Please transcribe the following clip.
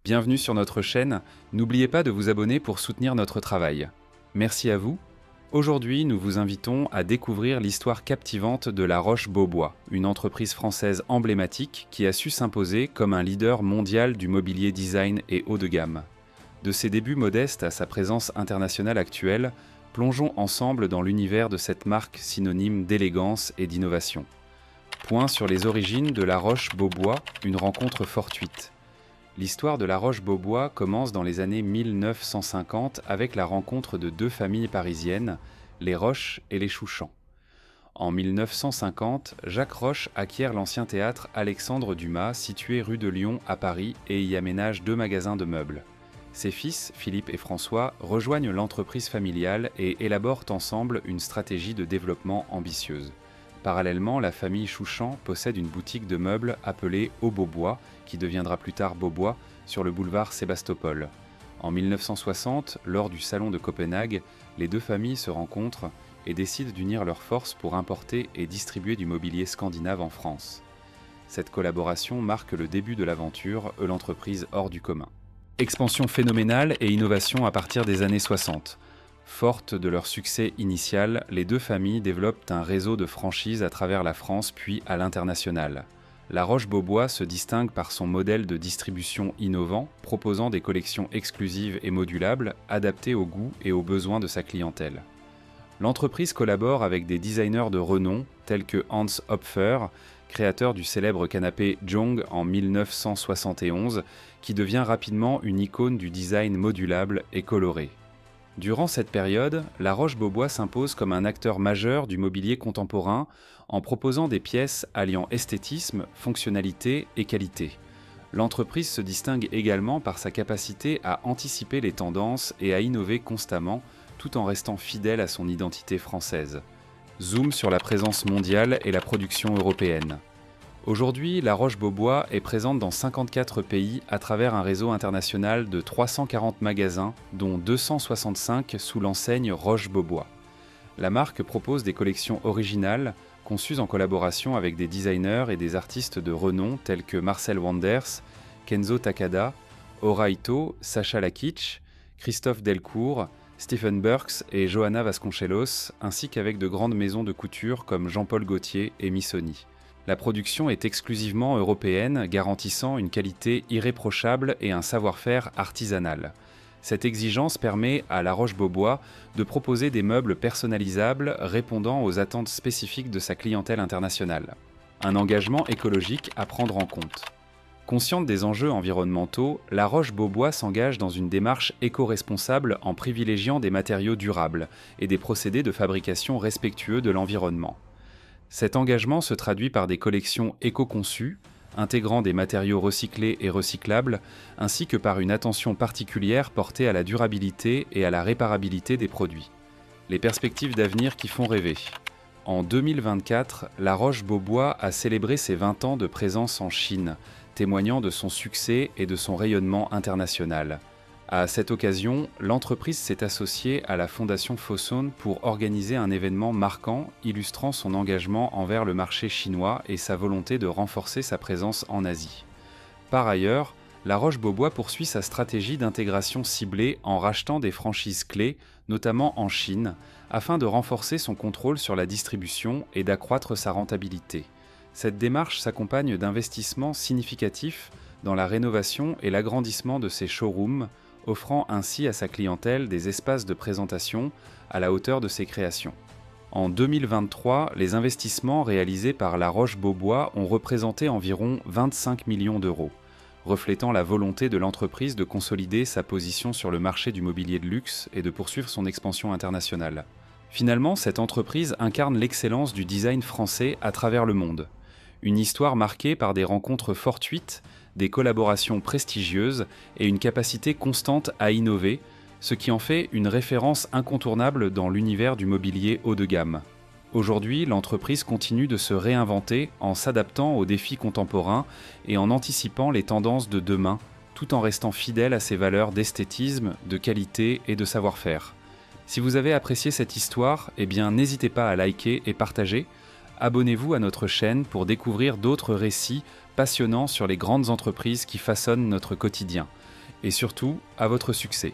Bienvenue sur notre chaîne, n'oubliez pas de vous abonner pour soutenir notre travail. Merci à vous. Aujourd'hui, nous vous invitons à découvrir l'histoire captivante de La Roche-Beaubois, une entreprise française emblématique qui a su s'imposer comme un leader mondial du mobilier design et haut de gamme. De ses débuts modestes à sa présence internationale actuelle, plongeons ensemble dans l'univers de cette marque synonyme d'élégance et d'innovation. Point sur les origines de La Roche-Beaubois, une rencontre fortuite. L'histoire de La Roche-Beaubois commence dans les années 1950 avec la rencontre de deux familles parisiennes, les Roche et les Chouchan. En 1950, Jacques Roche acquiert l'ancien théâtre Alexandre Dumas situé rue de Lyon à Paris et y aménage 2 magasins de meubles. Ses fils, Philippe et François, rejoignent l'entreprise familiale et élaborent ensemble une stratégie de développement ambitieuse. Parallèlement, la famille Chouchan possède une boutique de meubles appelée Au Beaubois, qui deviendra plus tard Beaubois, sur le boulevard Sébastopol. En 1960, lors du Salon de Copenhague, les deux familles se rencontrent et décident d'unir leurs forces pour importer et distribuer du mobilier scandinave en France. Cette collaboration marque le début de l'aventure, l'entreprise hors du commun. Expansion phénoménale et innovation à partir des années 60. Fortes de leur succès initial, les deux familles développent un réseau de franchises à travers la France puis à l'international. La Roche-Beaubois se distingue par son modèle de distribution innovant, proposant des collections exclusives et modulables, adaptées aux goûts et aux besoins de sa clientèle. L'entreprise collabore avec des designers de renom tels que Hans Hopfer, créateur du célèbre canapé Jong en 1971, qui devient rapidement une icône du design modulable et coloré. Durant cette période, La Roche-Beaubois s'impose comme un acteur majeur du mobilier contemporain en proposant des pièces alliant esthétisme, fonctionnalité et qualité. L'entreprise se distingue également par sa capacité à anticiper les tendances et à innover constamment, tout en restant fidèle à son identité française. Zoom sur la présence mondiale et la production européenne. Aujourd'hui, La Roche-Beaubois est présente dans 54 pays à travers un réseau international de 340 magasins, dont 265 sous l'enseigne Roche-Beaubois. La marque propose des collections originales, conçues en collaboration avec des designers et des artistes de renom tels que Marcel Wanders, Kenzo Takada, Ora Ito, Sacha Lakitsch, Christophe Delcourt, Stephen Burks et Johanna Vasconcelos, ainsi qu'avec de grandes maisons de couture comme Jean-Paul Gaultier et Missoni. La production est exclusivement européenne, garantissant une qualité irréprochable et un savoir-faire artisanal. Cette exigence permet à La Roche-Beaubois de proposer des meubles personnalisables répondant aux attentes spécifiques de sa clientèle internationale. Un engagement écologique à prendre en compte. Consciente des enjeux environnementaux, La Roche-Beaubois s'engage dans une démarche éco-responsable en privilégiant des matériaux durables et des procédés de fabrication respectueux de l'environnement. Cet engagement se traduit par des collections éco-conçues, intégrant des matériaux recyclés et recyclables, ainsi que par une attention particulière portée à la durabilité et à la réparabilité des produits. Les perspectives d'avenir qui font rêver. En 2024, La Roche-Beaubois a célébré ses 20 ans de présence en Chine, témoignant de son succès et de son rayonnement international. À cette occasion, l'entreprise s'est associée à la Fondation Fosun pour organiser un événement marquant illustrant son engagement envers le marché chinois et sa volonté de renforcer sa présence en Asie. Par ailleurs, La Roche-Beaubois poursuit sa stratégie d'intégration ciblée en rachetant des franchises clés, notamment en Chine, afin de renforcer son contrôle sur la distribution et d'accroître sa rentabilité. Cette démarche s'accompagne d'investissements significatifs dans la rénovation et l'agrandissement de ses showrooms, offrant ainsi à sa clientèle des espaces de présentation à la hauteur de ses créations. En 2023, les investissements réalisés par La Roche-Beaubois ont représenté environ 25 millions d'euros, reflétant la volonté de l'entreprise de consolider sa position sur le marché du mobilier de luxe et de poursuivre son expansion internationale. Finalement, cette entreprise incarne l'excellence du design français à travers le monde. Une histoire marquée par des rencontres fortuites, des collaborations prestigieuses et une capacité constante à innover, ce qui en fait une référence incontournable dans l'univers du mobilier haut de gamme. Aujourd'hui, l'entreprise continue de se réinventer en s'adaptant aux défis contemporains et en anticipant les tendances de demain, tout en restant fidèle à ses valeurs d'esthétisme, de qualité et de savoir-faire. Si vous avez apprécié cette histoire, n'hésitez pas à liker et partager. Abonnez-vous à notre chaîne pour découvrir d'autres récits passionnants sur les grandes entreprises qui façonnent notre quotidien. et surtout à votre succès.